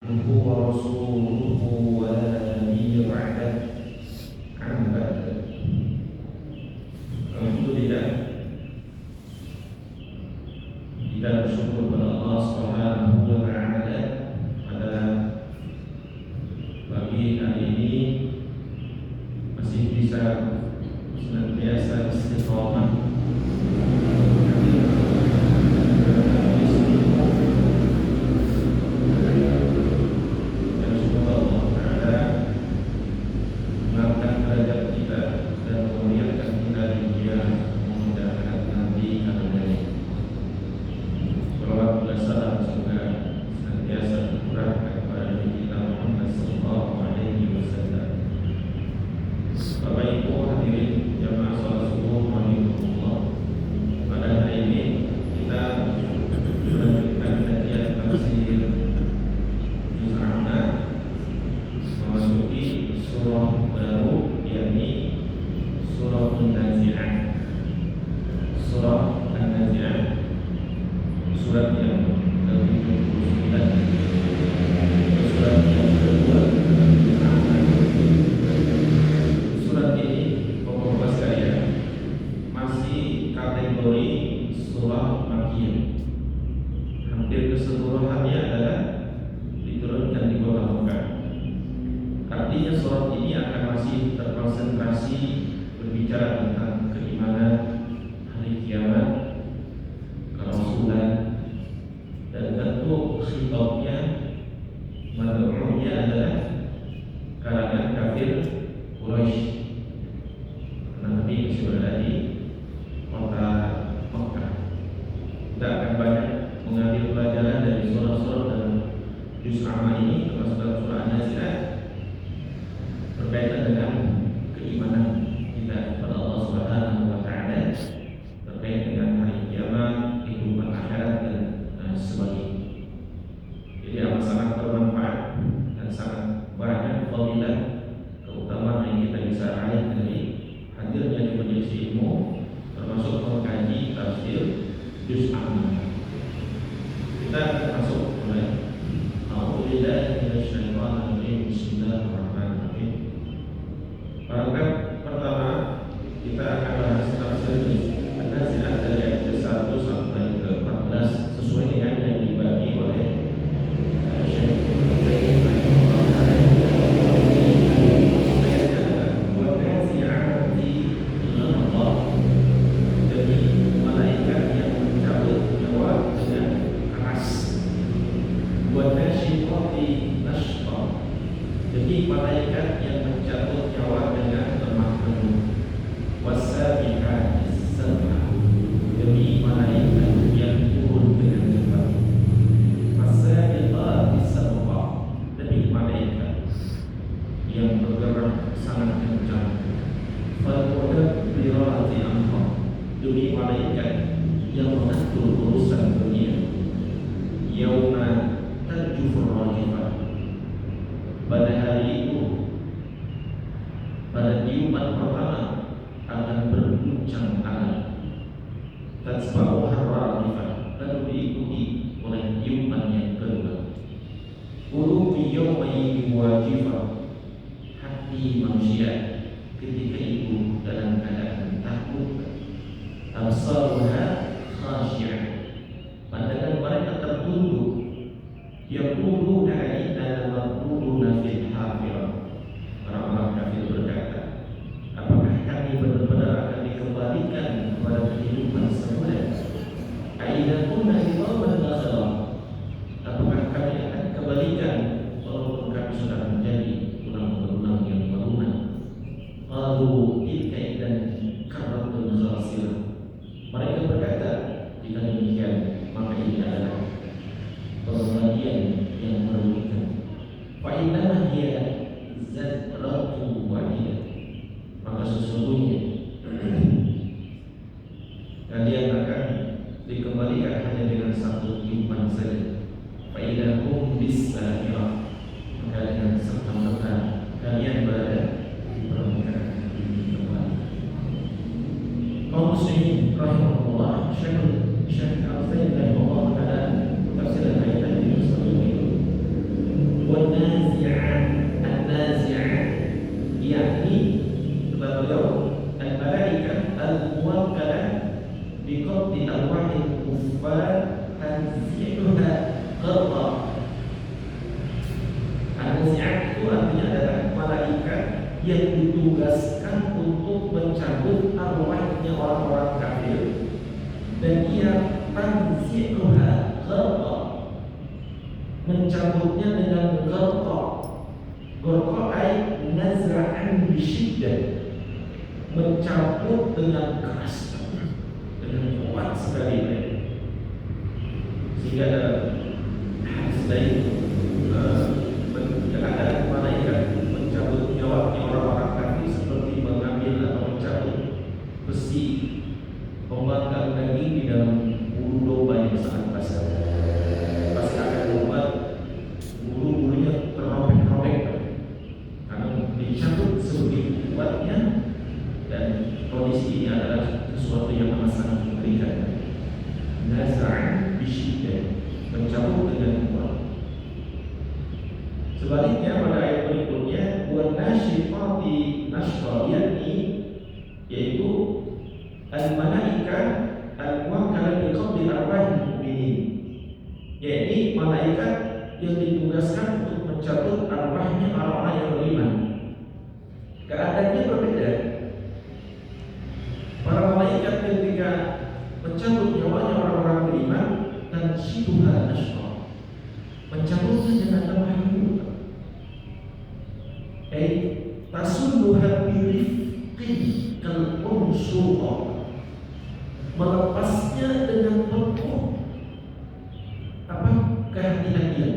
هو رسوله ولا نبي بعده عما Alhamdulillah, kita bersyukur kepada Allah Subhanahu wa Ta'ala pada pagi hari ini masih bisa senantiasa istiqomah dan semoga Allah Ta'ala mengangkat derajat kita dan memuliakan kita di dunia maupun di akhirat nanti karenanya. Salawat dan salam semoga senantiasa tercurahkan kepada Nabi kita Muhammad sallallahu alaihi wasallam. Bapak Ibu hadirin jamaah salat subuh rahimahullah. Pada hari ini kita melanjutkan kajian tafsir juz amma memasuki surah baru, yakni surah An-Nazi'ah. Surah An-Nazi'ah, surat yang ke-79, surat yang kedua. Surat ini Bapak-bapak sekalian masih kategori surah Makkiyah. Hampir keseluruhannya adalah diturunkan di kota Mekah. Artinya surat ini akan masih terkonsentrasi berbicara tentang keimanan, hari kiamat, kerasulan, dan tentu khitabnya, mad'unya adalah kalangan kafir Quraisy. Nabi masih berada di kota Mekah. Kita akan banyak mengambil pelajaran dari surah-surah dan juz amma ini, termasuk dalam surah An-Nazi'ah, berkaitan dengan keimanan kita kepada Allah Subhanahu wa Ta'ala, terkait dengan hari kiamat, kehidupan akhirat dan sebagainya. Jadi amat sangat bermanfaat dan sangat banyak fadilah keutamaan yang kita bisa raih dari hadirnya di majelis ilmu, termasuk mengkaji tafsir juz amma. Kita akan masuk mulai. A'udzubillahi minasyaitonir rajim. Bismillahirrahmanirrahim. Paragraf pertama kita akan bahas tafsir An-Nazi'ah dari ayat ke-1 sampai ke-14 sesuai dengan yang dibagi oleh Syekh jadi malaikat yang mencabut nyawa dengan lemah penuh. Wasabiqatis sabqa, demi malaikat yang turun dengan cepat. Wasabiqatis sabqa, demi malaikat yang bergerak sangat kencang. Falmudabbirati amra, demi malaikat yang mengatur urusan dunia. Yauma tarjufur rajifah, pada hari itu, pada tiupan pertama akan berguncang alam. Tatsba'u harra'ifah, lalu diikuti oleh tiupan yang kedua. Qulubu yawmaidin wajifah, hati manusia ketika itu dalam keadaan takut. Absaruha khashi'ah, pandangan mereka tertunduk. Yaquluna inna lamaquluna fil hafirah, orang-orang kafir berkata, apakah kami benar-benar akan dikembalikan kepada kehidupan semula? Aidha kunna hidaman nakhirah, apakah kami akan kembalikan walaupun kami sudah menjadi tulang-tulang yang melunak? Qalu tilka idzan karratun khasirah, mereka berkata, jika demikian maka ini adalah pembagian yang merugikan. Fa'innaha hiya zatratu wahidah, maka sesungguhnya kalian akan dikembalikan hanya dengan satu tiupan saja. Fa'idahum bis-sahirah, maka dengan serta-merta kalian berada di permukaan bumi kembali. Kaum muslimin rahimahullah, Syekh Al-Faizan rahimahullah taala tafsir ayat ini seperti itu. Wanazi'at, an-nazi'at, yakni kata beliau al-malaikah al-muwakkalah biqabdi arwahil kuffar tanzi'uha qarra. An-nazi'at itu artinya adalah malaikat yang ditugaskan untuk mencabut arwahnya orang-orang kafir, dan ia tanzi'uha qarra, mencabutnya dengan qarra. Qarra ay nazra'an bisyiddah, mencabut dengan keras, dengan kuat sekali, sehingga dalam hadis lain ada malaikat mencabut nyawanya orang-orang kafir seperti mengambil atau mencabut besi pembakar daging di dalam bulu domba yang sangat basah. Pasti akan membuat bulu-bulunya terrobek-robek karena dicabut sebegitu kuatnya, dan kondisi ini adalah sesuatu yang amat sangat mengerikan. Naz'an bisyiddah, mencabut dengan kuat. Sebaliknya pada ayat berikutnya, buat nasyifati nashra, yaitu al-malaikah al-muwakkalah biqabdi arwahil mu'minin, yaitu malaikat yang ditugaskan untuk mencabut arwahnya orang-orang yang beriman. Keadaannya berbeda. Para malaikat ketika mencabut nyawanya orang-orang beriman, dan syibuha nashra, mencabutnya dengan lemah lembut, tasulluha birifqin kal unsuqa, melepasnya dengan lembut, kehati-hatian,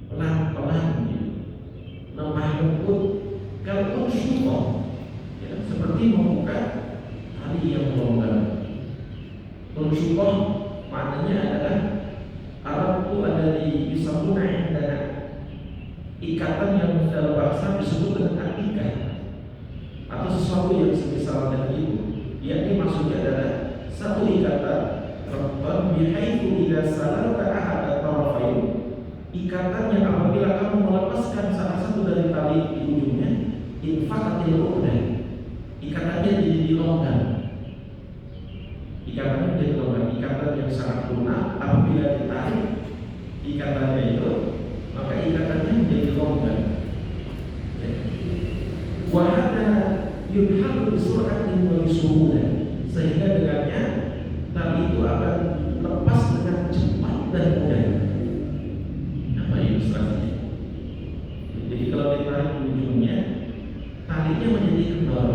pelan-pelan, lemah lembut, kal unsuqa, ya, seperti membuka tali yang longgar. Unsuqa maknanya adalah Arab itu ada di Bismuna dan ikatan yang dalam bahasa disebut dengan akikah, atau sesuatu yang semisal dengan itu. Yakni maksudnya adalah satu ikatan rabban bihaitu ila salata ahad tarafain, ikatan yang apabila kamu melepaskan salah satu dari tali di ujungnya, infaqatil uqdah, ikatannya jadi dilonggar. Ikatannya menjadi longgar, ikatan yang sangat lunak. Apabila ditarik ikatannya itu, maka ikatannya menjadi longgar. Wahada yudhalu bisur'atin wa bisuhulah, sehingga dengannya tali itu akan lepas dengan cepat dan mudah. Apa ilustrasinya? Jadi kalau ditarik ujungnya, talinya menjadi kendor.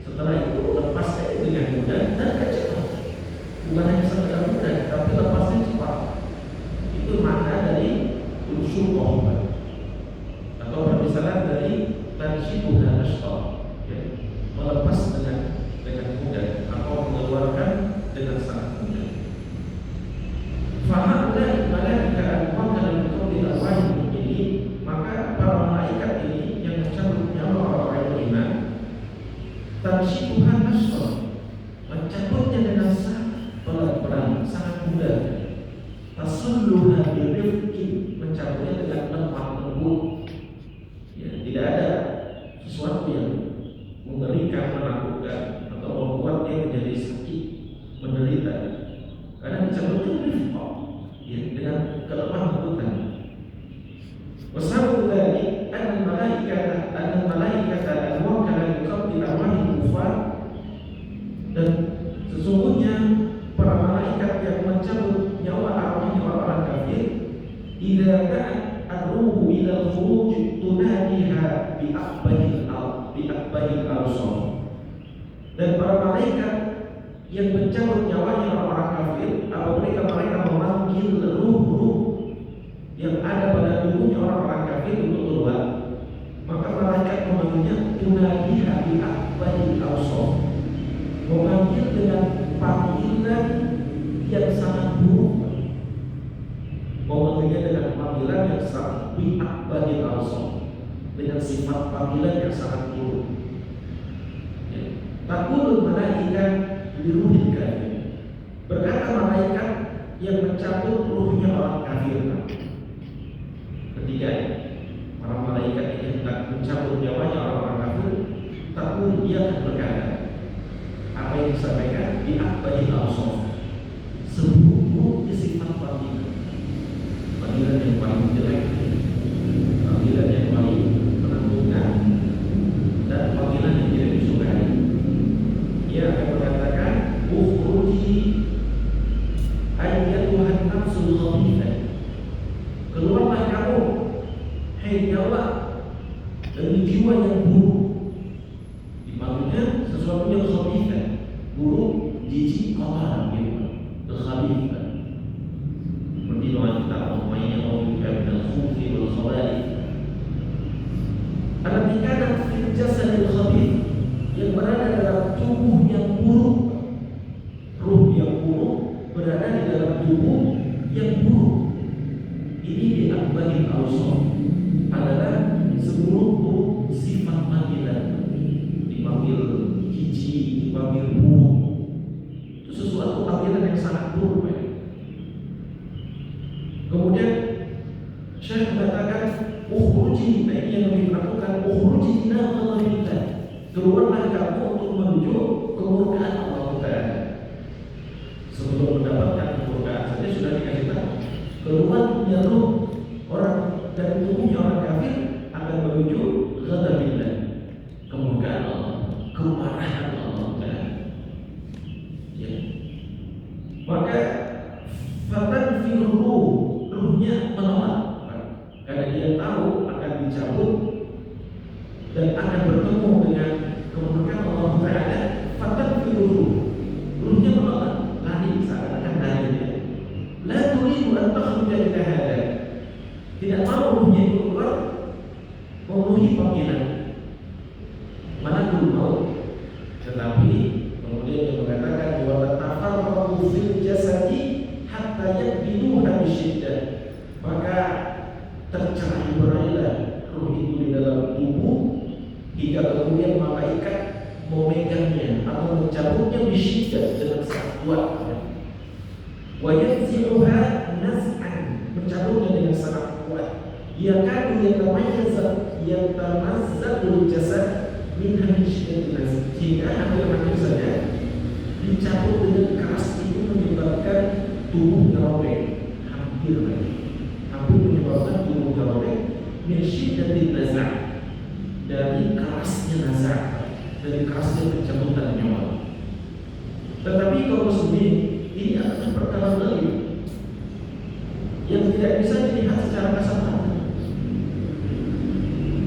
Setelah itu lepasnya dengan mudah dan cepat. Bukan hanya sekedar mudah, tapi lepasnya cepat. Itu makna dari unsuqah, atau permisalan dari tansyibuha nashra, ya, melepas dengan mudah atau mengeluarkan dengan sangat mudah. Fahamlah malaika al-muwakkalah biqabdi arwahil mu'minin, maka para malaikat ini yang mencabut nyawa orang-orang beriman, tansyibuha nashra, mencabutnya dengan sangat pelan-pelan, sangat mudah. Tasulluha birifqin, mencabutnya dengan lemah lembut. Ya, tidak ada sesuatu yang mengerikan, menakutkan, atau membuat dia menjadi sakit, menderita. Karena dicabutnya birifq, ya, dengan kelemah lembutan. Wasabu dzalik an-malaikata al-muwakkalah biqabdi arwahil kuffar, dan sesungguhnya para malaikat yang mencabut nyawa arwahnya orang kafir, idza ka'at ar-ruhu ila al-khuruj tunadiha bi aqbahil awsaf, dan para malaikat yang mencabut nyawanya orang kafir, apabila mereka memanggil ruh-ruh yang ada pada tubuhnya orang-orang kafir untuk keluar, maka malaikat memanggilnya tunadiha bi aqbahil awsaf, memanggil dengan panggilan yang sangat buruk, memanggilnya dengan panggilan yang sangat bi'akbadil awsaf, dengan sifat panggilan yang sangat buruk. Ya. Taqulul malaikat liruhil kafir, berkata malaikat yang mencabut ruhnya orang kafir, ketiga, para malaikat ini hendak mencabut nyawanya orang-orang kafir, tapi dia akan berkata, apa yang disampaikan di akbari al-sof, seluruh sifat panggilan, panggilan yang paling jelek, panggilan yang paling menakutkan, dan panggilan yang tidak disukai. Ia akan mengatakan, ukhruji ayyatuhan nafsul khabithah, keluarlah kamu, hai nyawa dari jiwa yang buruk. Dipanggilnya sesuatu yang khabithah, buruk, jijik, kotor, gitu. Khabithah. Seperti doa kita, Allahumma inni a'udzubika minal khubuthi wal khaba'ith. Allati kanat fil jasadil khabith, yang berada dalam tubuh yang buruk. Ruh yang buruk berada di dalam tubuh yang buruk. Ini diakbari al-sof, adalah seluruh sifat panggilan. Dipanggil jijik, dipanggil buruk, itu sesuatu panggilan yang sangat buruk. Kemudian Syekh mengatakan, ukhruji, nah ini yang dilakukan, ukhruji ila ghadabillah, keluarlah kamu untuk menuju kemurkaan Allah Ta'ala. Sebelum mendapatkan kemurkaan saja sudah dikasih tahu, keluar jalur orang dari tubuhnya orang kafir akan menuju ghadabillah, kemurkaan Allah, kemarahan Allah Ta'ala. Ya. Maka fatan fil ruhnya menolak, karena dia tahu akan dicabut dan akan bertemu dengan kemurkaan Allah Ta'ala. Fatan fil ruhnya menolak, lari, seakan-akan lari. La turidu an takhruja ila hada, tidak mau ruhnya itu keluar memenuhi panggilan malakul maut. Tetapi kemudian dia mengatakan, wa tafarraqu fil jasadi hatta yakbiduha bisyiddah, maka tercerai-berailah ruh itu di dalam tubuh hingga kemudian malaikat memegangnya atau mencabutnya bisyiddah dengan sangat kuat. Wa yanzi'uha naz'an, mencabutnya dengan sangat kuat. Yakadu yatamazzaqul jasad min hadhihi nas, jika hampir saja dicabut dengan keras itu menyebabkan tubuh robek, hampir menyebabkan tubuh robek. Min syiddatin naz'a, dari kerasnya naz'a, dari kerasnya pencabutan nyawa. Tetapi kalau muslimin, ini adalah perkara lain yang tidak bisa dilihat secara kasat mata.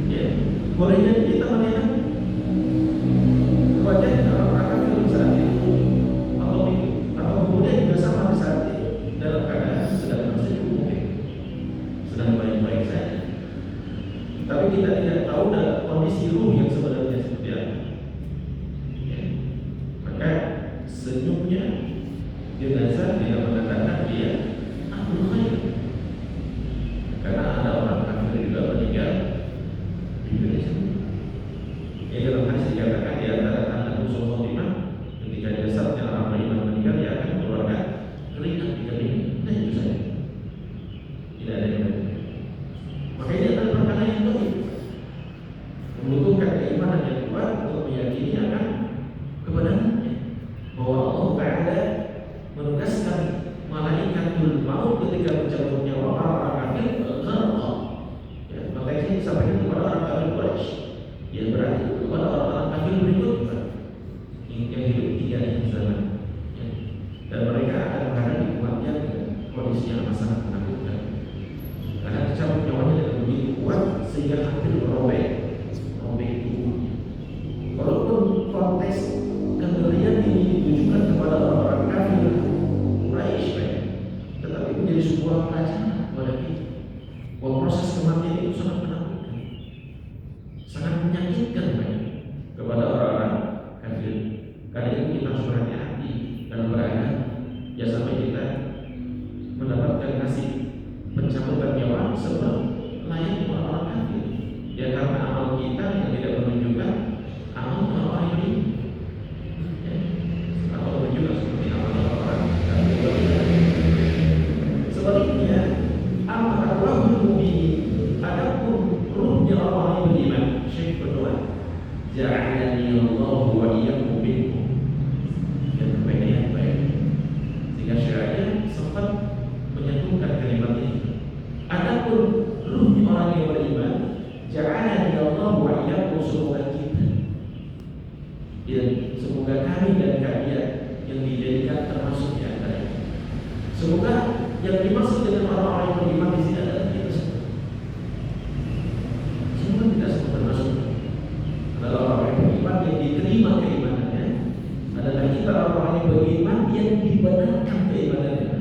Ya, boleh jadi kita melihat wajah orang kafir saat itu, atau kemudian juga sama di saat itu dalam keadaan sedang bersenyum, sedang baik-baik saja. Tapi kita tidak tahu dalam kondisi ruh yang sebenarnya seperti apa. Ya. Maka senyumnya jenazah tidak menandakan dia ahlul khair, karena ada orang kafir juga meninggal di Indonesia. Ya, dalam hadis dikatakan di antara tanda husnul khotimah, ketika jasadnya orang beriman meninggal, dia akan mengeluarkan keringat di keringat. Nah, itu saja, tidak ada yang lain. Maka ini adalah perkara yang penting, membutuhkan keimanan yang kuat untuk meyakini akan kebenarannya, bahwa Allah Ta'ala menugaskan malaikatul maut ketika mencabut nyawa orang kafir gharqa. Ya, maka ini disampaikan kepada orang kafir Quraisy. Ya, berarti kepada orang kafir berikutnya yang hidup tiga zaman. Ya. Dan mereka akan menghadapi kematian dengan kondisi yang sangat menakutkan. Karena dicabut nyawanya dengan begitu kuat sehingga hampir robek tubuhnya. Walaupun konteks kengerian ini ditujukan kepada orang-orang kafir Quraisy, tetapi menjadi sebuah pelajaran kepada kita bahwa proses kematian itu sangat menakutkan, sangat menyakitkan kepada orang-orang kafir. Karena itu kita harus berhati-hati dalam beragama, ya sampai kita mendapatkan nasib pencabutan nyawa sebab layaknya orang-orang kafir. Ya, karena amal kita yang tidak menunjukkan amal orang-orang ini. Sebaliknya, amal Allahul Mu'minin, Ja'alani Allah wa iyyakum minhum. Dan kepengen baik. Sehingga syairnya sempat menyatukan kalimat ini. Adapun ruhnya orang yang beriman, ja'alani Allah wa iyyakum, semoga kita dan semoga kami dan kalian yang dijadikan termasuk di antaranya. Semoga yang dimaksud dengan orang-orang yang beriman di sini adalah kita semua. Semua tidak semua termasuk. Adalah orang yang beriman yang diterima keimanannya, adalah kita orang yang beriman yang dibenarkan keimanannya.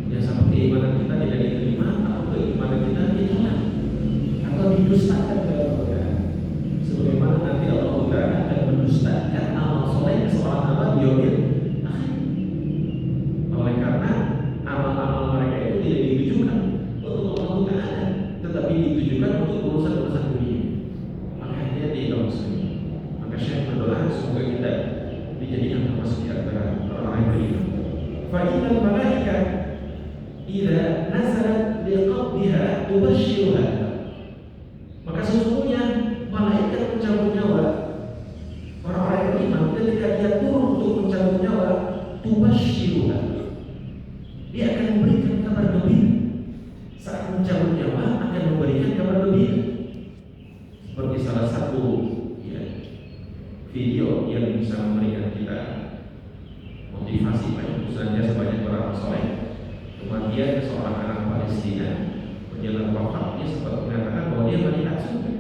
Ya, sama keimanan kita tidak diterima atau keimanan kita ditolak atau didustakan dalam Al-Quran. Sebagaimana nanti Allah Ta'ala akan mendustakan amal soleh seorang hamba di yaumil akhir. Oleh karena amal-amal mereka itu tidak ditujukan untuk Allah Ta'ala, tetapi ditujukan untuk urusan-urusan dunia. Maka dia tidak muslim. Maka Syekh berdoa semoga kita dijadikan termasuk di antara orang yang beriman. Fa innal malaikat idza nazalat liqabdiha tubashshiruha. Maka sesungguhnya malaikat mencabut nyawa orang-orang yang beriman ketika dia turun untuk mencabut nyawa, tubashshiruha, dia akan memberikan kabar gembira. Saat mencabut nyawa akan memberikan kabar gembira. Seperti salah satu video yang bisa memberikan kita motivasi banyak, khususnya sebanyak orang soleh. Kematian seorang anak Palestina menjelang wafat, dia sempat mengatakan bahwa dia melihat surga,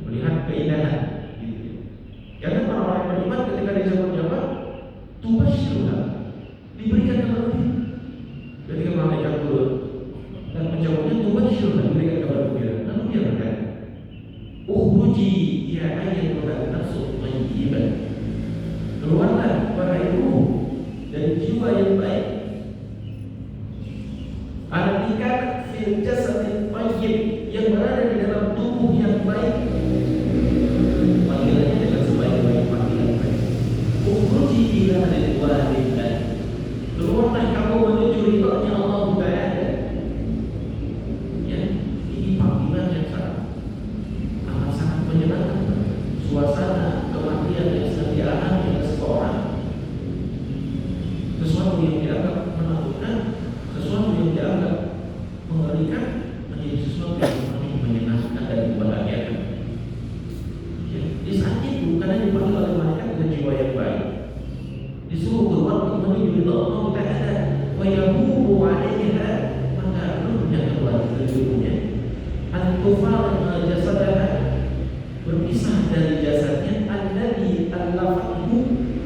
melihat keindahan. Karena orang-orang yang beriman ketika dicabut nyawa, tubashshiruha, diberikan kabar gembira. Ketika malaikat turun dan mencabutnya, tubashshiruha, diberikan kabar gembira. Lalu dia berkata, ukhruji ya ayyatuhan nafsul thayyibah, keluarlah wahai ruh dan jiwa yang baik. Artikan fil jasadin thayyib, yang berada di dalam tubuh yang baik. Panggilannya dengan sebaik-baik panggilan baik. Ukhruji ila ridwanillah, keluarlah kamu menuju ridhonya Allah Ta'ala. Ya, ini panggilan yang sangat menyenangkan. Suasana kematian yang sedang dialami oleh seseorang, sesuatu yang dianggap menakutkan, sesuatu yang dianggap mengerikan, menjadi sesuatu yang paling menyenangkan dan membahagiakan. Ya, di saat itu karena dipanggil oleh malaikat dengan jiwa yang baik, disuruh keluar untuk menuju ridha Allah Ta'ala, wa yahubu 'alaiha, maka ruhnya keluar dari tubuhnya, an-tufar jasadaha, berpisah dari jasadnya, alladhi allafahu,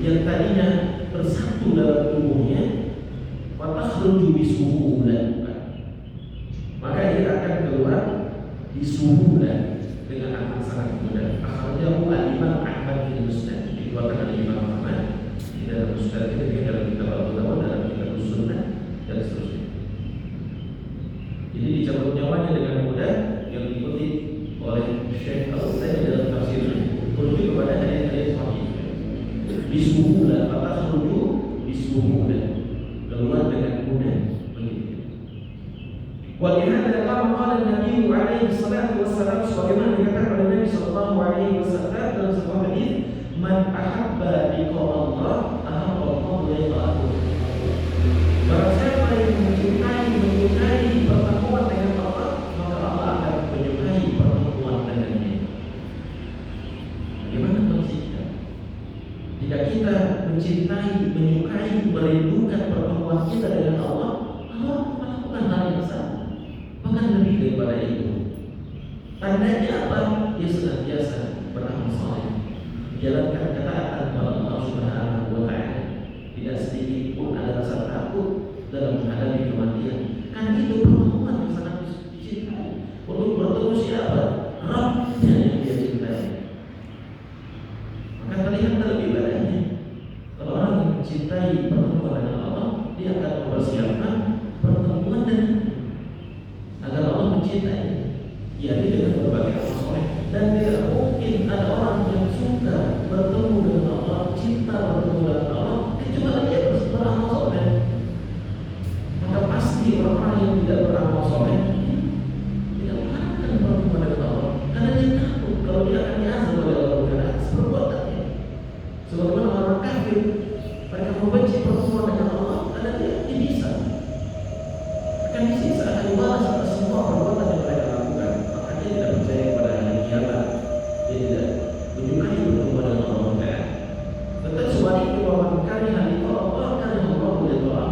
yang tadinya bersatu dalam tubuhnya, wa takhruju bisuhulah, maka dia akan keluar bisuhulah dengan amat sangat mudah. Akhrajahu al-Imam Ahmad bin Musnad, dikeluarkan oleh Imam Ahmad di dalam Musnad, di dalam kitab Al-Qudawah, dalam kitab Sunnah dan seterusnya. Jadi dicabut nyawanya dengan mudah, yang diikuti oleh Syekh Al-Utsaimin dalam tafsirnya, merujuk kepada hadis-hadis sahih. Bisuhulah, maka merujuk bisuhulah, keluar dengan mudah. Wa lihada qala Nabi alaihi salatu wassalam, sebagaimana dikatakan oleh Nabi sallallahu alaihi wasallam dalam sebuah hadis, man ahabba liqa Allah ahabba Allah liqa'ahu. Barang siapa yang menyukai pertemuan dengan Allah, maka Allah akan menyukai pertemuan dengannya. Bagaimana konsepnya? Jika kita mencintai, menyukai, merindukan pertemuan kita dengan Allah, Allah melakukan hal yang sama, bahkan lebih daripada itu. Tandanya apa? Dia senantiasa beramal saleh, menjalankan ketaatan kepada Allah Subhanahu wa Ta'ala. Tidak sedikit pun ada rasa takut dalam menghadapi kematian. Kan itu pertemuan yang sangat dicintai. Untuk bertemu siapa? Rabbnya yang dia cintai. Maka terlihat terlebih badannya. Kalau orang yang mencintai pertemuan dengan Allah, dia akan mempersiapkan pertemuan dengan agar Allah mencintai. Ia dengan berbagai amal soleh. Dan tidak mungkin ada orang yang suka bertemu dengan Allah, cinta bertemu dengan Allah, kecuali dia beramal soleh. Maka pasti orang-orang yang tidak beramal soleh tidak mengharapkan bertemu dengan Allah, karena dia takut kalau dia akan diazab kafir, mereka membenci pertemuan dengan Allah, karena dia bisa akan disiksa, akan dibalas atas semua perbuatan yang mereka lakukan. Makanya dia tidak percaya kepada hari kiamat, dia tidak menyukai pertemuan dengan Allah Ta'ala. Tetapi sebaliknya bahwa kari hari Allah, kari Allah boleh doa.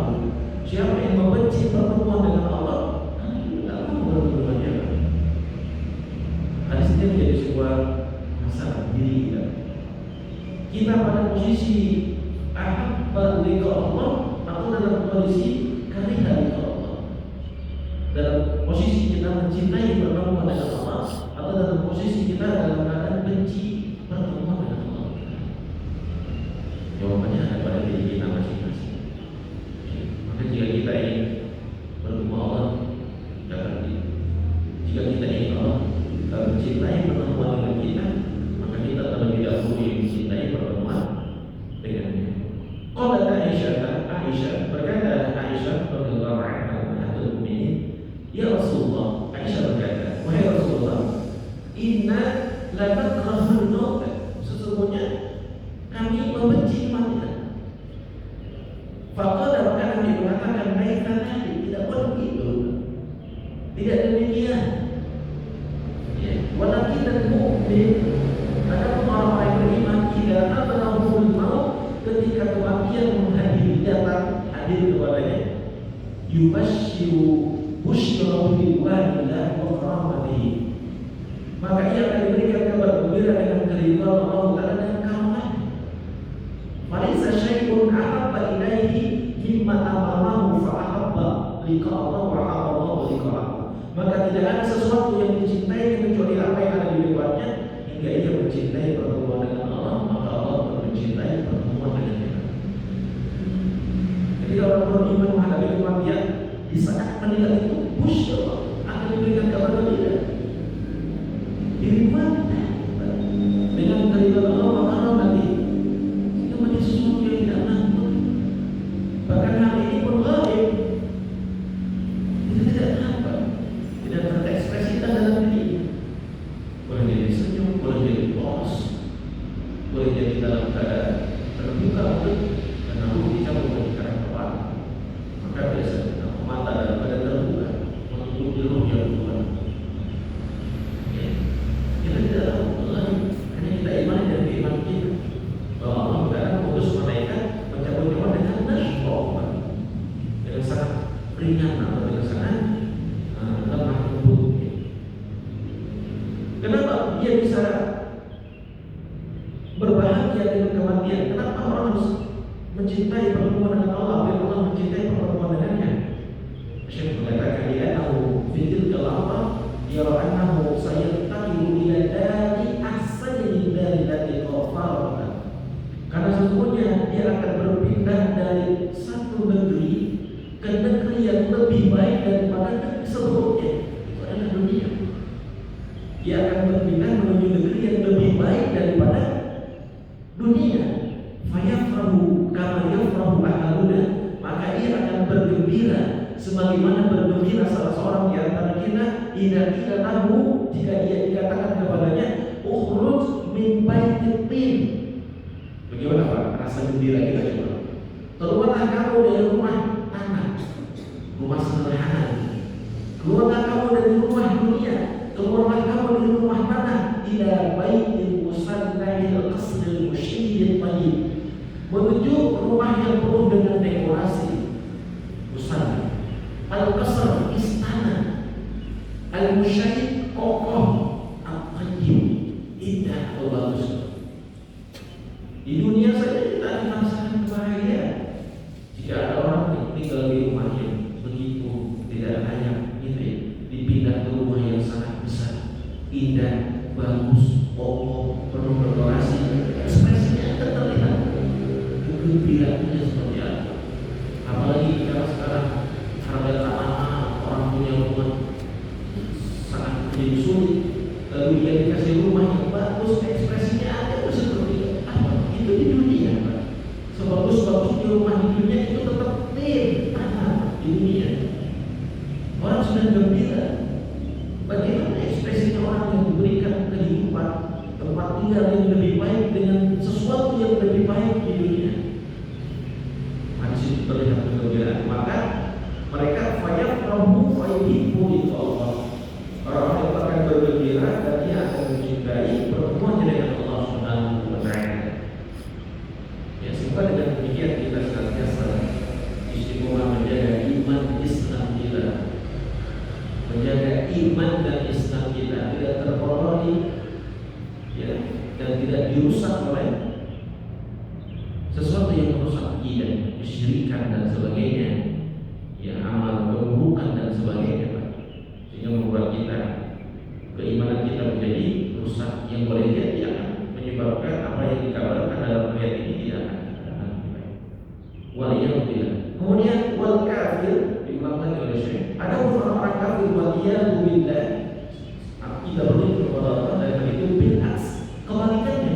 Siapa yang membenci pertemuan dengan Allah, tidak mau bertemu dengan dia. Hadis ini menjadi sebuah masalah diri kita. Kita pada posisi ahabba liqa Allah atau dalam kondisi kariha liqa Allah. Dalam posisi kita mencintai pertemuan dengan Allah atau dalam posisi kita dalam keadaan benci pertemuan dengan Allah. Jawabannya ada pada diri kita masing-masing. Maka jika kita ingin bertemu Allah, jangan di. Jika kita ingin Allah mencintai pertemuan dengan kita, maka kita terlebih dahulu mencintai pertemuan dengannya. Qalat Aisyah berkata, Aisyah radhiyallahu anha ummahatul mukminin, ya Rasulullah, Aisyah berkata, wahai Rasulullah, inna la nakrahul maut, sesungguhnya kami membenci kematian. Faqala, maka Nabi mengatakan, baiklah tadi, tidak boleh begitu, tidak demikian. Walakin al-mu'min, adapun orang-orang yang beriman, tidak abrahul maut, ketika kematian menghadiri datang hadir kepadanya, yubashshiru busyra biwalillah wa karamatihi, maka ia akan diberikan kabar gembira dengan keridhaan Allah Ta'ala dan karunia. Falaysa syai'un ahabba ilaihi mimma amamahu fa'ahabba liqa Allah wa ahabba Allah liqa'ahu. Maka tidak ada sesuatu yang dicintai kecuali apa yang ada di depannya, hingga ia mencintai pertemuan dengan Allah, maka Allah mencintai pertemuan dengan dia. Jadi orang beriman menghadapi kematian, di saat meninggal itu, busyra akan diberikan kabar gembira. Dirimannya dengan keridhaan Allah maka nanti itu menjadi sesuatu yang tidak nampak. Bahkan hal ini pun gaib, itu tidak nampak, tidak terekspresikan dalam diri. Boleh jadi senyum, boleh jadi polos, boleh jadi dalam keadaan terbuka mulut dan lalu dicabut dari karang kepala. Maka biasanya mata dalam keadaan terbuka menutupi ruh yang Tuhan. Kita tidak tahu, hanya kita imani dan keimanan kita bahwa Allah Ta'ala mengutus malaikat mencabut nyawa dengan nashroh, dengan sangat ringan atau dengan sangat lemah lembut. Kenapa dia bisa berbahagia dengan kematian? Kenapa orang harus mencintai pertemuan dengan Allah? Biar Allah mencintai pertemuan dengannya. Syekh mengatakan dia tahu fitil kalama yara annahu sayattaqilu ila dari ahsani dari qafarah. Karena sesungguhnya dia akan berpindah dari satu negeri ke negeri yang lebih baik daripada negeri sebelumnya. Itu adalah dunia. Dia akan berpindah menuju negeri yang lebih baik daripada dunia. Fayafrahu kama yafrahu ahluna, maka ia akan bergembira sebagaimana bergembira salah seorang di antara kita idza lahu, jika ia dikatakan kepadanya ukhruj min baitit tin. Bagaimana Pak rasa gembira kita coba? Keluarlah kamu dari rumah tanah, rumah sederhana. Keluarlah kamu dari rumah dunia, keluarlah kamu dari rumah tanah, ila baitil musannahil qasril musyidil tayyib, menuju rumah yang penuh dengan dekorasi. Musannah al-qasr, istana, al-musyid, kokoh, al-tayyib, indah atau bagus. Di dunia saja kita akan merasakan kebahagiaan jika ada orang yang tinggal di rumah yang begitu tidak layak, gitu ya, dipindah ke rumah yang sangat besar, indah, bagus, kokoh, penuh dekorasi, ekspresinya terlihat kegembiraannya seperti apa. Apalagi kalau sekarang harga tanah orang punya rumah sangat menjadi sulit, lalu dia dikasih rumah yang bagus, ekspresinya ada seperti apa? Itu di dunia, Pak. Sebagus-bagusnya rumah di dunia itu tetap tanah di dunia. Orang sudah gembira. Bagaimana ekspresinya orang yang diberikan kehidupan tempat tinggal yang lebih baik dengan sesuatu yang lebih baik di dunia. Hadis itu terlihat kegembiraan. Maka mereka fayafrahu fayuhibbu itu Allah. Orang yang akan bergembira dan dia akan mencintai pertemuannya dengan Allah Subhanahu wa Ta'ala. Ya, semoga dengan demikian kita senantiasa istiqomah menjaga iman Islam kita, menjaga iman dan Islam kita tidak terkotori, ya, dan tidak dirusak oleh sesuatu yang merusak akidah, kesyirikan dan sebagainya, ya, amal keburukan dan sebagainya, Pak. Sehingga membuat kita keimanan kita menjadi rusak, yang boleh jadi akan menyebabkan apa yang dikabarkan dalam ayat ini tidak akan baik. Waliyahulillah. Kemudian wal kafir diulang oleh Syekh. Ada orang-orang kafir waliyahulillah. Tidak boleh kepada Allah dan itu binas. Kebalikannya,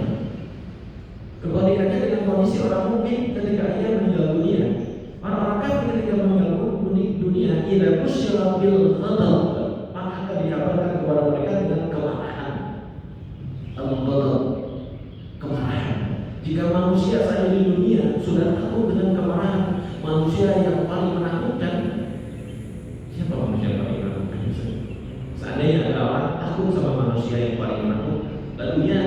kebalikannya dengan kondisi orang mukmin ketika ia meninggal dunia. Orang-orang kafir ketika meninggal dunia, idza busyira bil ghadab, maka akan dikabarkan kepada mereka dengan kemarahan. Al-ghadab, kemarahan. Jika manusia saja di dunia sudah takut dengan kemarahan manusia yang paling menakutkan, siapa manusia yang paling menakutkan? Seandainya ada orang takut sama manusia yang paling menakutkan, lalu dia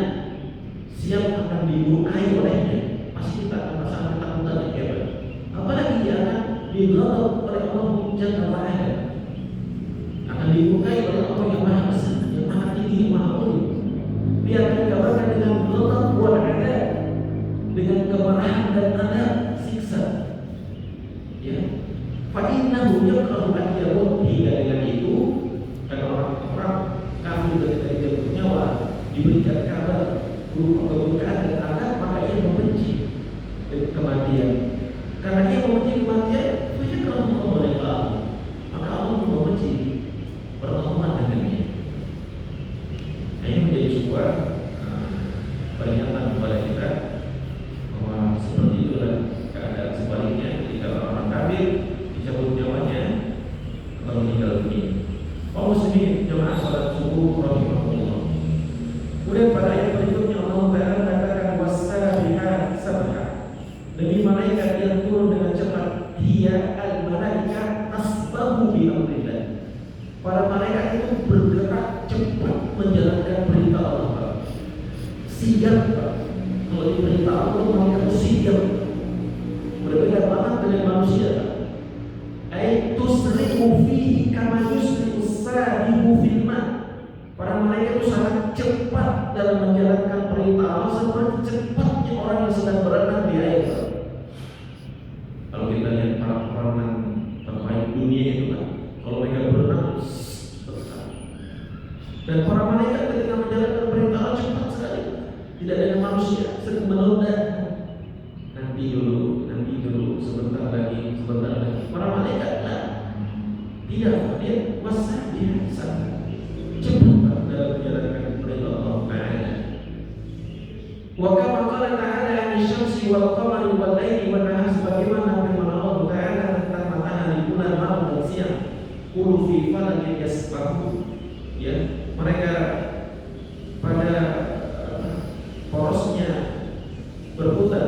siap akan dimurkai olehnya, pasti kita akan merasa ketakutan yang hebat. Apalagi dia akan dighadab oleh Allah Jalla wa Ala, akan dimurkai oleh Allah yang Maha Besar, yang Maha Tinggi, yang Maha Mulia. Dia akan dikabarkan dengan ghadab wal adab, dengan kemarahan dan adab, siksa. Ya, fa innahu yakrahu an yamut, hingga dengan itu karena orang-orang kafir ketika dia bernyawa diberikan kabar berupa keburukan dan adab, maka ia membenci kematian. Karena ia membenci kematian, dia kalau mereka, maka Allah membenci pertemuan dengannya. Nah, ini menjadi sebuah peringatan kepada kita bahwa seperti itulah keadaan sebaliknya ketika orang kafir dicabut nyawanya atau meninggal dunia. Kaum muslimin jemaah salat subuh rahimahullah. Kemudian pada ayat berikutnya Allah Ta'ala katakan was-sabihat sabha. Demi malaikat yang turun dengan cepat, hiya al-malaikat tasbahu bi amrillah. Para malaikat itu bergerak cepat menjalankan perintah Allah. Sigap, kalau diperintah Allah mereka sigap. Berbeda banget dengan manusia. Ai tusri'u fihi kama yusri'u as-sabihu fil ma'. Para malaikat itu sangat cepat dalam menjalankan perintah Allah seperti cepatnya orang yang sedang berenang di air. Kalau kita lihat para perenang terbaik dunia itu kan, kalau mereka berenang besar. Dan para malaikat ketika menjalankan perintah Allah cepat sekali. Tidak ada manusia sering menunda. Nanti dulu, sebentar lagi. Para malaikat lah. Tidak, dia wasa dia sangat cepat dalam menjalankan perintah Allah Ta'ala. Wa kama qala ta'ala 'ani syamsi wal qamari wal laili wan nahar, sebagaimana firman Allah Ta'ala tentang matahari, bulan, malam dan siang. Kullu fi falakin yasbahun. Ya, mereka pada porosnya berputar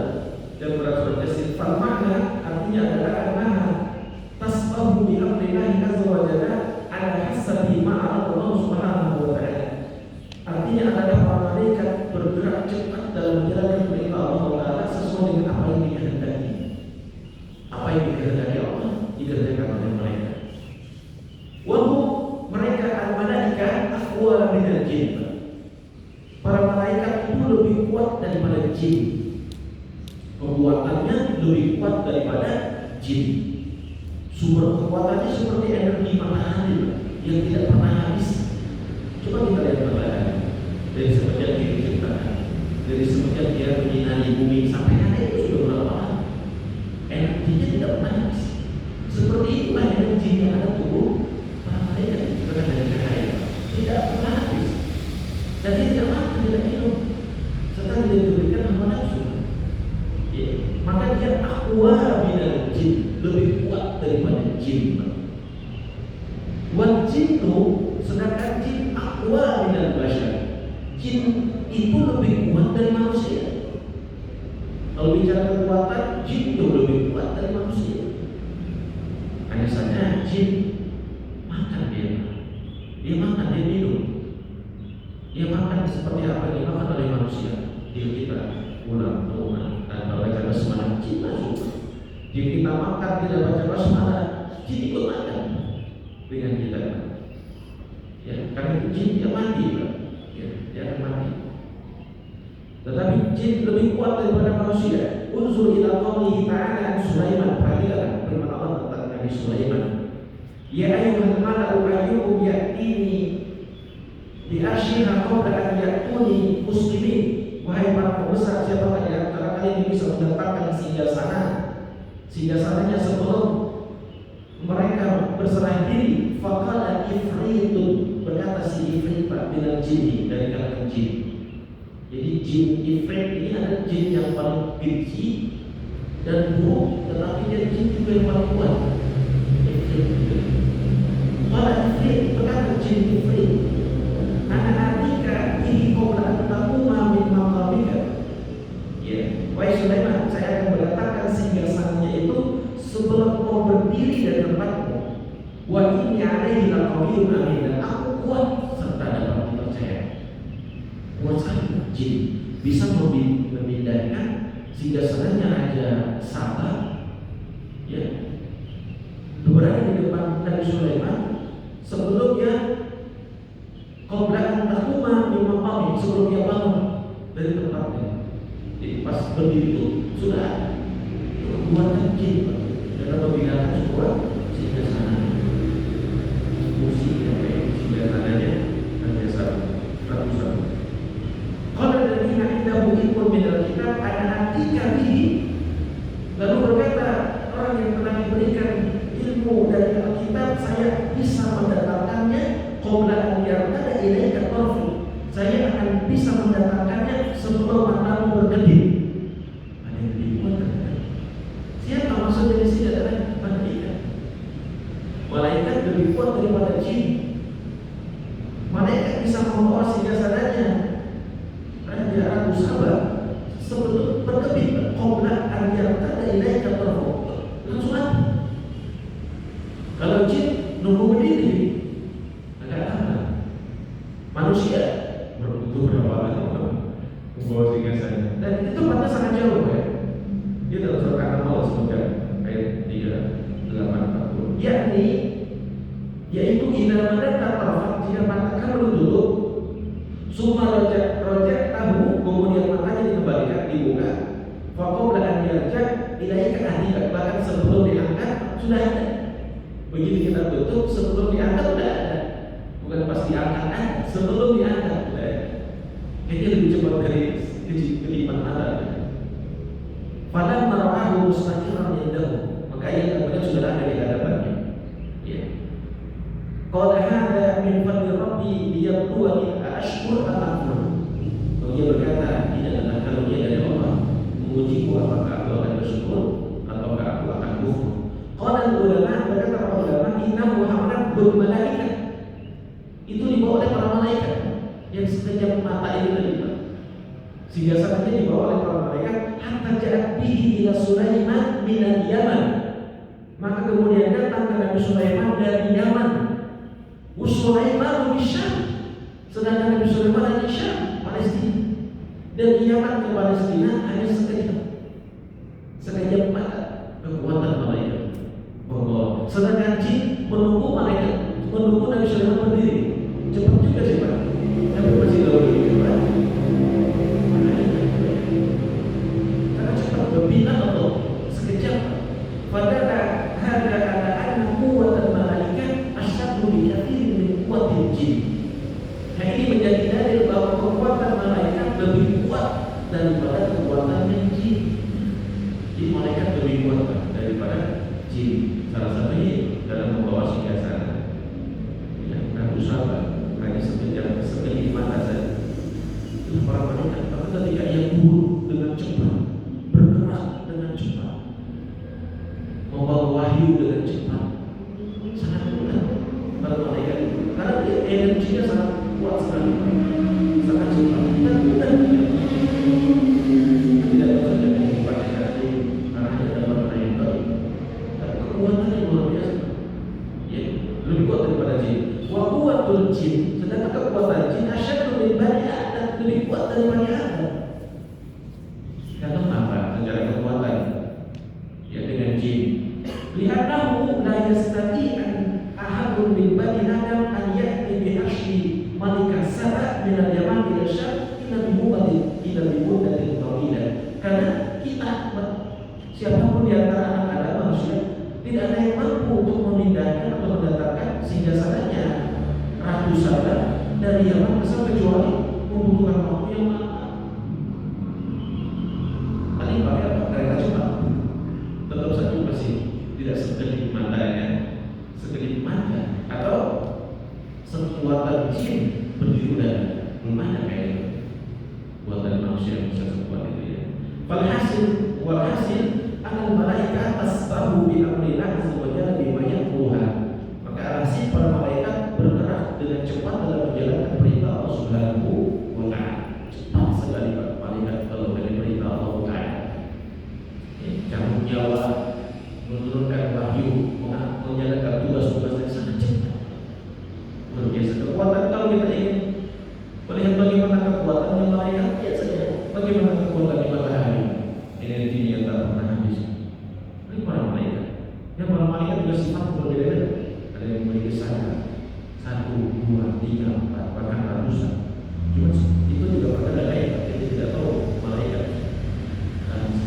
dan berasal fal makna artinya adalah annaha tasbahu bi amrillahi azza wa jalla ala hasabi ma Allah Subhanahu wa ta'ala. Artinya adalah para malaikat bergerak cepat dalam menjalankan perintah Allah Ta'ala sesuai dengan apa yang dikehendaki. Apa yang dikehendaki Allah dikerjakan oleh malaikat. Wahum, mereka al-malaikah aqwa minal jin. Para malaikat itu lebih kuat daripada jin. Kekuatannya lebih kuat daripada jin. Sumber kekuatannya seperti energi matahari yang tidak pernah habis. Coba kita lihat matahari dari semenjak dia diciptakan, dari semenjak dia menyinari bumi sampai hari itu sudah berapa lama? Energinya tidak pernah habis. Seperti itulah energi yang ada tubuh para malaikat yang diciptakan dari cahaya, tidak pernah habis. Dan dia tidak makan, tidak minum, serta tidak diberikan hawa nafsu. Ya, maka dia aqwa minal jin, lebih kuat daripada jin. Wal jinnu, sedangkan jin aqwa minal bashar. Jin itu lebih kuat dari manusia. Kalau bicara kekuatan, jin itu lebih kuat dari manusia. Hanya saja jin makan dia makan, dia minum, dia makan seperti apa yang dimakan oleh manusia. Dia kita pulang ke rumah tanpa baca basmalah, jin masuk. Dia kita makan tidak baca basmalah, jin ikut makan dengan kita. Ya, karena itu jin dia mati, Pak. Ya, dia akan mati. Tetapi jin lebih kuat daripada manusia. Unzur ila qaulihi ta'ala an Sulaiman. Perhatikan firman Allah tentang Nabi Sulaiman. Ya ayyuhal mala'u ayyukum ya'tini bi arsyiha qabla an ya'tuni muslimin. Wahai para pembesar, siapakah di antara kalian yang bisa mendapatkan singgah-sananya sebelum mereka berserah diri? Faqala ifritun, berkata si ifrit minal jinni, dari kalangan jin. Jadi jin ifrit ini adalah jin yang paling benci dan buruk, tetapi dia jin juga yang paling kuat. Faqala ifrit, berkata jin ifrit, ana atika bihi qabla an taquma min maqamika. Ya, wahai Sulaiman, saya akan mendatangkan singgasananya itu sebelum kau berdiri dari tempatmu. Wa inni alaihi laqawiyyun amin, dan aku kuat serta dapat dipercaya. Kuat sekali jin, bisa memindahkan singgasananya Raja Sabah, ya, berada di depan Nabi Sulaiman sebelumnya qabla an taquma min maqamik, sebelum dia bangun dari tempatnya. Jadi pas berdiri itu sudah ada kekuatan jin dalam memindahkan sebuah singgasana. Musik singgasananya Raja Sabah, Ratu Sabah. Qala alladziina 'indahu ilmun minal kitab ana atika bihi. Lalu berkata orang yang telah diberikan ilmu dari Alkitab, saya bisa mendatangkannya qabla an yartada ilaika tarfu. Saya akan bisa mendatangkannya sebelum matamu berkedip. Ada yang lebih kuat kan? Siapa maksudnya di sini adalah malaikat. Malaikat lebih kuat daripada jin. Malaikat bisa membawa singgasananya Raja Ratu Sabah sebelum berkedip qabla an yartada ilaika tarfu. Langsung ada. Kalau jin nunggu berdiri agak lama. Manusia butuh berapa lama membawa singgasana? Dan itu tempatnya sangat jauh, ya. Dia dalam surat An-Nahl sebutkan ayat 38-40. Yakni yaitu ila madata tarfat, jika mata kamu ditutup, summa rojak tahu, kemudian matanya dikembalikan, dibuka, faqobla an yarja ilaika ahdika, bahkan sebelum diangkat sudah ada. Begitu kita tutup, sebelum diangkat sudah ada. Bukan pas diangkat aja, sebelum diangkat sudah ada. Kayaknya lebih cepat dari kedipan mata. Pada mara'ahu mustaqiran yadahu, maka ia kemudian sudah ada di hadapannya. Ya. Qala hadza min fadli rabbi liyabluwani ashkur am akfur. Dia berkata, ini adalah karunia dari Allah mengujiku apakah aku akan bersyukur ataukah aku akan kufur. Qala ulama, berkata para ulama, innahu hamalat bil malaikat. Itu dibawa oleh para malaikat yang sekejap mata itu tadi, Pak. Singgasananya dibawa oleh para malaikat hatta ja'at bihi ila Sulaiman min al-Yaman. Maka kemudian datang ke Nabi Sulaiman dari Yaman. Sulaiman di Syam, sedangkan Nabi Sulaiman ada di Syam, Palestina. Dari Yaman ke Palestina hanya sekejap mata. Kekuatan malaikat. Bahwa sedangkan jin menunggu malaikat, menunggu Nabi Sulaiman berdiri. Cepat juga sih, Pak. Tapi masih jauh gitu, Pak. Karena cepat berbina atau sekejap. Padahal harga keadaan kuat malaikat asyadu bikathir min kuatil jin. Nah, ini menjadi dalil bahwa kekuatan malaikat lebih kuat daripada kekuatan jin. Jadi malaikat lebih kuat daripada jin. Salah satunya dalam membawa singgasana. Ratu Sabah hanya sekejap mata saja. Itu para malaikat. Tapi ketika ia buruk dengan cepat, bergerak dengan cepat, membawa wahyu dengan cepat, sangat mudah para malaikat itu. Karena dia energinya sangat kuat sekali, sangat cepat dan mudah sedangkan kekuatan jin asyaddu min bani Adam, lebih kuat dari Bani Adam. Karena apa? Secara kekuatan ya dengan jin. Li'annahu la yastati'an ahadun min bani Adam an ya'ti bi arshi malika sab'a min al-yaman ila syam illa bi muddatin tawilah. Karena kita siapapun di antara anak Adam manusia tidak ada yang mampu untuk memindahkan atau mendatangkan singgasananya Ratu Saba dari Yaman ke Syam kecuali membutuhkan waktu yang lama. Paling pakai apa? Kereta cepat. Tetap saja masih tidak sekedip matanya, sekedip mata atau sekuatan jin berdiri udara. Belum ada kayak buatan manusia yang bisa sekuat itu ya. Walhasil anal malaikat tasbahu bi amrillah azza wa jalla bima yaquluha. Maka alhasil para malaikat bergerak dengan cepat dalam menjalankan perintah Allah Subhanahu wa taala. Cepat sekali para malaikat kalau dari perintah Allah taala. Cabut nyawa, menurunkan wahyu, menjalankan tugas-tugas yang sangat cepat. Luar biasa kekuatan. Kalau kita ingin melihat bagaimana kekuatan yang malaikat, lihat saja bagaimana kekuatan di matahari. Energinya yang tak pernah habis. Ini para malaikat. Ya para malaikat juga sifat berbeda-beda. Ada yang memiliki sayap 1, 2, 3, 4, bahkan ratusan. Cuma itu juga pada lain. Kita tidak tahu malaikat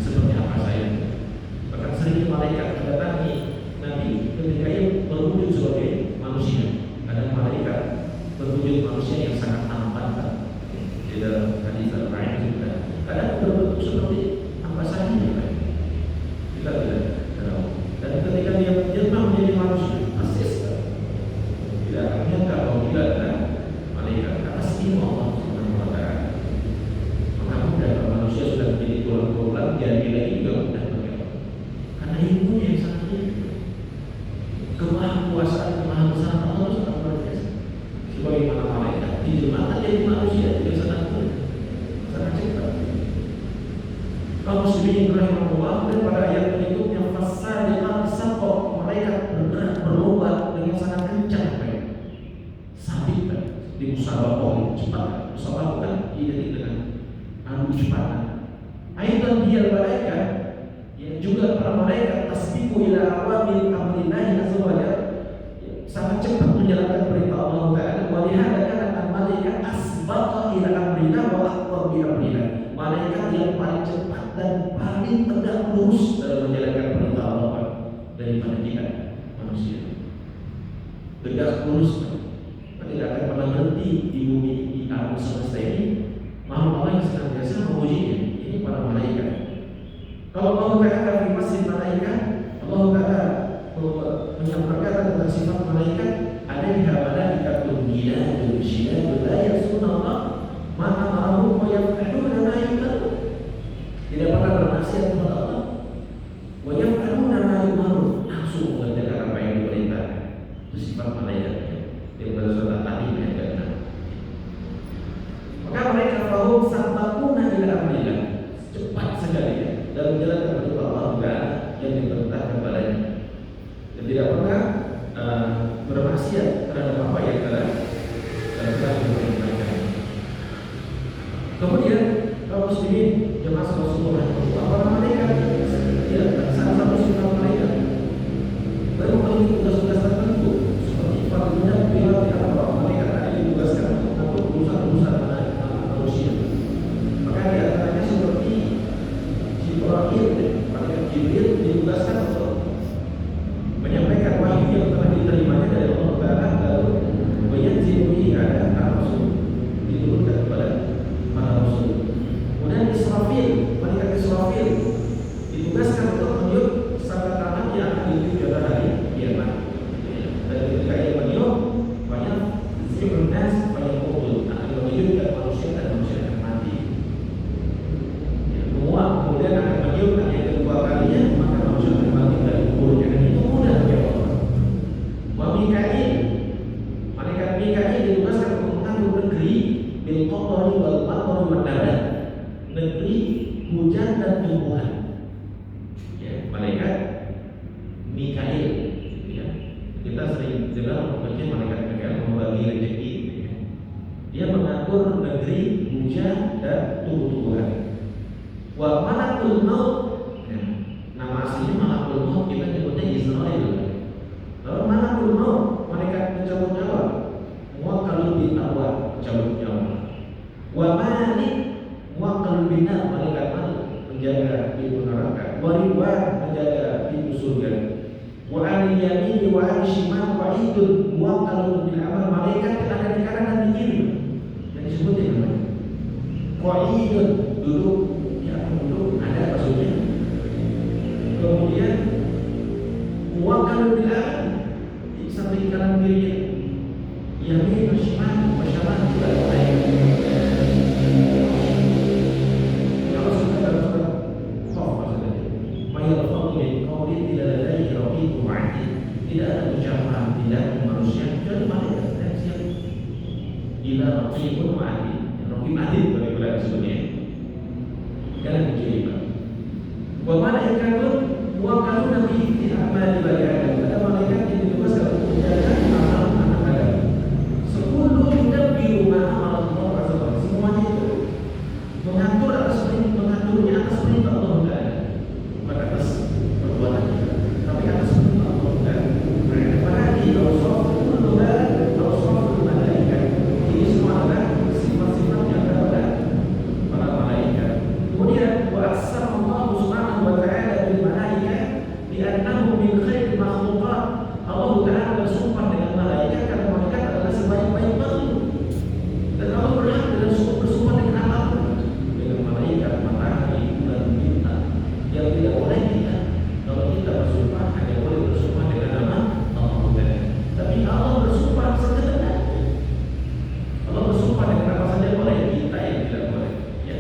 seperti apa sayapnya. Bahkan seringnya malaikat mendatangi Nabi ketika ia berwujud sebagai manusia. Ada malaikat berwujud manusia yang sangat tampan. Di dalam hadis al-Ra'id juga ada berbentuk seperti apa saja kita tidak tahu. Dan ketika dia menjelma menjadi manusia, pasti tidak akan menyangka bahwa tidak ada malaikat atas ilmu Allah Subhanahu wa taala. Maka mudah kalau manusia sudah menjadi tulang-tulang jadi lagi juga mudah bagaimana? Karena ilmunya yang sangat tinggi. Kemahakuasaan, kemahabesaran Allah sangat luar biasa. Sebagaimana malaikat dijelmakan jadi manusia juga sangat mudah, sangat cepat. Kaum muslimin rahimahullah, dan pada ayat berikutnya fasadiqat sabqa, malaikat bergerak berlomba dengan sangat kencang. Sabit di musabaqah cepat. Musabaqah kan identik dengan adu kecepatan. Aidan dia malaikat yang juga para malaikat tasbiqu ila awamil amrillah azza wa jalla, sangat cepat menjalankan perintah Allah Taala. Wa lihada kana al-malaikat asbaqa ila amrillah wa aqwa bi amrillah. Malaikat yang paling cepat dan paling tegak lurus dalam menjalankan perintah Allah daripada kita manusia. Tegak lurus, tidak akan pernah berhenti di bumi di alam semesta ini. Makhluk yang senantiasa memujinya. Ini para malaikat. Kalau Allah Taala di masjid malaikat, Allah Taala menyampaikan tentang sifat malaikat, ada di malaikatun giladun syidadun la ya'suna Allah ma amaruhum wa yaf'aluna ma yu'marun. Tidak pernah bermaksiat kepada Allah. Wa yaf'aluna ma yu'marun, langsung mengerjakan apa yang diperintahkan. Itu sifat malaikat. Dia berasal dari ayat 6. Maka mereka fahum sabaquna ila amrillah, cepat sekali ya dalam menjalankan perintah Allah Taala yang diperintahkan padanya. Dan tidak pernah bermaksiat terhadap apa yang telah diperintahkan. Kemudian kaum muslimin jemaah Rasulullah, para malaikat ya salah satu sifat malaikat baru memiliki tugas-tugas tertentu seperti fardunat bila tidak malaikat ada ditugaskan untuk urusan-urusan manusia. Maka di antaranya seperti Jibril, malaikat Jibril ditugaskan untuk menyampaikan wahyu yang telah diterimanya dari Allah Taala, lalu menyanzilu ada rasul diturunkan kepada para rasul. Kemudian Israfil, malaikat Israfil ditugaskan untuk meniup sangkakala yang akan ditiup pada hari kiamat. Dan ketika ia meniup, banyak zikr nas banyak kubur akan menghidupkan manusia dan manusia akan mati. Kemudian akan meniupkan yang kedua kalinya, maka manusia akan bangkit dari kuburnya. Dan itu mudah bagi Allah. Wa Mikail, malaikat Mikail ditugaskan untuk mengatur negeri bil qadari wal matari wad darat, negeri hujan dan tumbuhan. Ya, malaikat Mikail ya. Kita sering dengar pokoknya malaikat Mikail membagi rezeki ya. negeri hujan dan tumbuh-tumbuhan. Wa malakul maut, nama aslinya malakul maut, kita nyebutnya Israel. Lalu malakul maut, malaikat pencabut nyawa, muwakkalun bil arwah, pencabut nyawa. Wa malik, muwakkalun bin nar, malaikat malik, menjaga pintu neraka. Wa ridwan, menjaga pintu surga. Wa alil yamin wa alil shimal wa idun, muwakkalun bil amal, malaikat yang ada di kanan dan di kiri. Yang disebut yang namanya qaidun, duduk, duduk ada maksudnya. Kemudian muwakkalun bil amal, di samping kanan kirinya. Yamin wa shimal wa syamal juga ada. Kalau sudah dalam surat Qaf maksudnya, mayarfa'u min qawlin tidak ladaihi raqibun 'atid. Tidak ada ucapan tidak manusia kecuali malaikat yang siap. Ila raqibun 'atid. Raqib 'atid bagaimana disebutnya? Karena dicurigai. Wa malaikatun muwakkaluna bi a'mali bani Adam. Ada malaikat yang ditugaskan untuk menjaga amal anak Adam. Sepuluh yudabbiru ma amara Allah azza wa jalla. Semuanya itu mengatur mengaturnya atas perintah Allah Taala, bukan atas perbuatan kita, tapi atas perintah Allah Taala. Berarti rasul malaikat. Ini semua adalah sifat-sifat yang ada pada para malaikat. Kemudian wa aqsama Allah subhanahu wa ta'ala bil malaikah bi annahu min khairil makhluqat. Allah Taala bersumpah dengan malaikat karena malaikat adalah sebaik-baik makhluk. Dan Allah berhak dengan bersumpah dengan apapun, dengan malaikat, matahari, bulan, bintang. Yang tidak boleh kita, kalau kita bersumpah hanya boleh bersumpah dengan nama Allah. Tapi Allah bersumpah sebenarnya. Allah bersumpah dengan apa saja boleh, kita yang tidak boleh. Ya.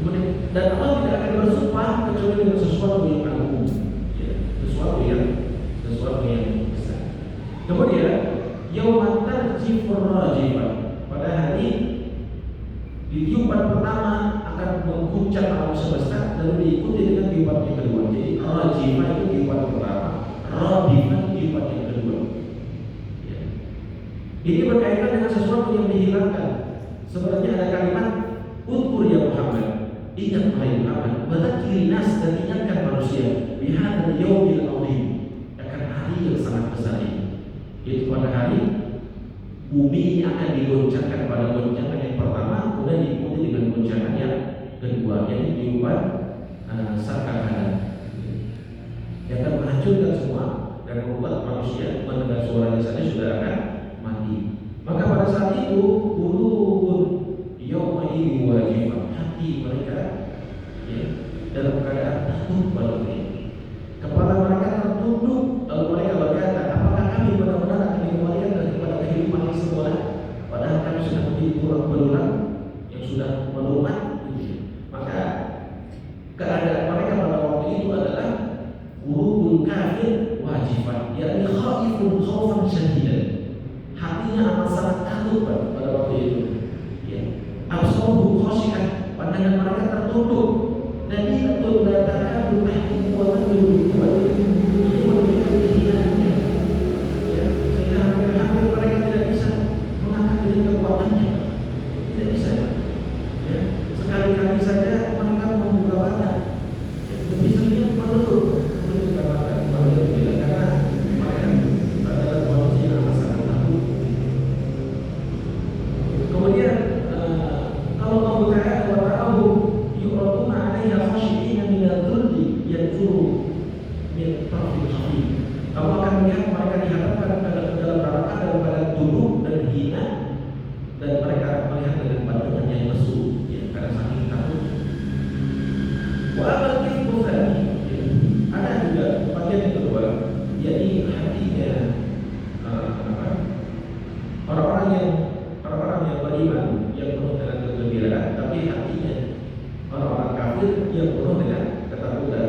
Kemudian, dan Allah tidak akan bersumpah kecuali dengan sesuatu yang agung, ya. sesuatu yang besar. Kemudian, yaumat tarjifur rajifah, pada hari tiupan pertama akan mengguncang alam semesta, lalu diikuti dengan tiupan yang kedua. Jadi rajifah itu tiupan pertama, rajifah tiupan yang kedua. Ya. Ini berkaitan dengan sesuatu yang dihilangkan. Sebenarnya ada kalimat udkur ya Muhammad, ingat wahai Muhammad, badzakir nas, dan ingatkan manusia bihadzal yaumil azim, akan hari yang sangat besar ini. Yaitu pada hari bumi akan digoncangkan pada goncangan yang pertama, kemudian diikuti dengan goncangan yang kedua, yaitu tiupan sangkakala, yang akan menghancurkan semua dan membuat manusia mendengar suaranya saja sudah akan mati. Maka pada saat itu qulubun yawma'idin wajifah, hati mereka ya, dalam keadaan takut pada ini. Kepala mereka tertunduk, lalu mereka berkata, apakah kami benar-benar akan dikembalikan kepada kehidupan yang semula? Padahal kami sudah menjadi tulang belulang yang sudah melumat. Maka keadaan mereka pada waktu itu adalah qulubul kafir wajifah, yakni khaifun khaufan syadidan. Hatinya amat sangat takut pada waktu itu. Ya. Absaruhum khashi'ah, pandangan mereka tertunduk. Dan dia betul datang bertahqiq wa tadullu wa sehingga hampir mereka tidak bisa mengangkat dari kekuatannya, tidak bisa. Ya. Sekali-kali saja mereka membuka mata, lebih perlu membuka mata karena mereka adalah manusia yang sangat takut. Kemudian kalau Allah Ta'ala wa ta'ahu yu'raduna 'alaiha khashi'ina min al-dhulli yanzuru min tarfil khafif. Kamu akan melihat mereka dihadapkan dalam neraka dalam keadaan tunduk dan hina, dan mereka melihat dengan pandangan yang lesu, ya, karena saking takut. Wa amal kifbu tsani, ada juga bagian yang kedua, yakni hatinya orang-orang yang beriman yang penuh dengan kegembiraan, tapi hatinya orang-orang kafir yang penuh dengan ketakutan.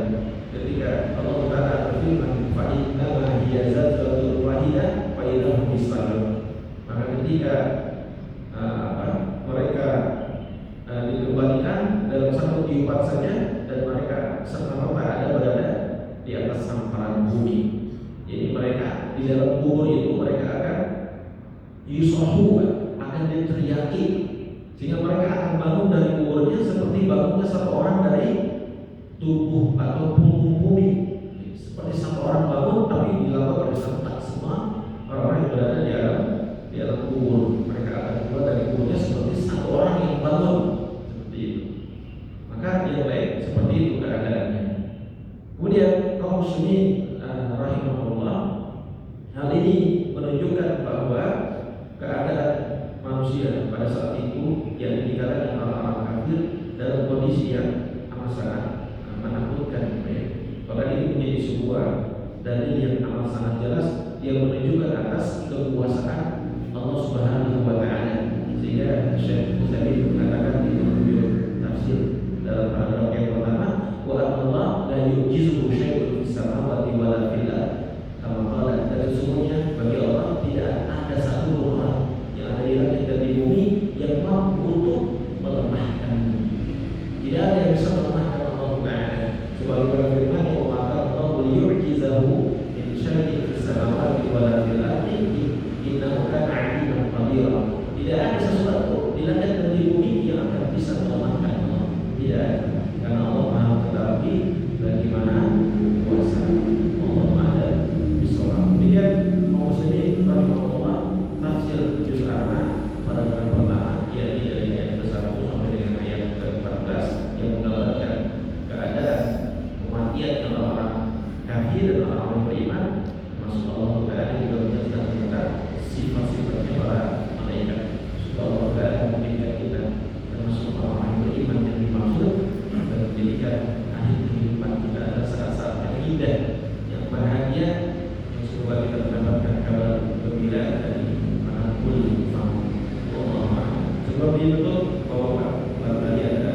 Ketika Allah Taala berfirman, fa inna hiya zalzalatul wahidah fa idahum bismillah. Maka ketika mereka dikembalikan dalam satu tiupan saja, dan mereka serta-merta ada berada di atas hamparan bumi. Jadi mereka di dalam kubur itu mereka akan yusahu, akan diteriaki atau punggung bumi. Seperti satu orang bangun tapi dilakukan oleh serentak semua orang-orang yang berada di alam kubur. Mereka akan keluar dari kuburnya seperti satu orang yang bangun, seperti itu. Maka yang baik seperti itu keadaannya. Kemudian kaum muslimin rahimahullah, hal ini menunjukkan bahwa keadaan manusia pada saat itu yang dikatakan orang-orang kafir dalam kondisi yang amat sangat menakutkan. Maka ini menjadi sebuah dalil yang amat sangat jelas yang menunjukkan atas kekuasaan Allah Subhanahu wa taala. Sehingga Syekh Utsaimin mengatakan di dalam tafsir dalam paragraf yang pertama, wa Allah la yujizuhu syai'un fis samawati wa la fil ardh. Kama qala, dan sesungguhnya bagi Allah tidak ada satu orang yang ada di langit dan di bumi yang mampu untuk melemahkan bumi. Tidak ada yang bisa melemahkan Allah Taala. Sebagaimana firman yang mengatakan Allah liyu'jizahu min syai'in fis samawati wa la fil ardh innahu kana 'aliman qadira. Tidak ada sesuatu di langit dan di bumi yang akan bisa melemahkan Allah. Tidak ada, karena Allah Maha mengetahui bagaimana kuasa Allah ada di surga. Demikian kaum muslimin rahimahullah, tafsir juz amma pada bulan pertama, yakni dari ayat ke-1 sampai dengan ayat ke-14 yang menggambarkan keadaan kematian orang-orang kafir dan orang-orang beriman. Masuk Allah Taala juga menjelaskan tentang sifat-sifatnya para malaikat. Allah Taala memberikan kita termasuk orang-orang yang beriman yang dimaksud dan menjadikan akhir kehidupan kita adalah saat-saat yang indah, yang bahagia, yang semoga kita mendapatkan kabar gembira dari manapun Allah. Sebab itu bahwa tadi ada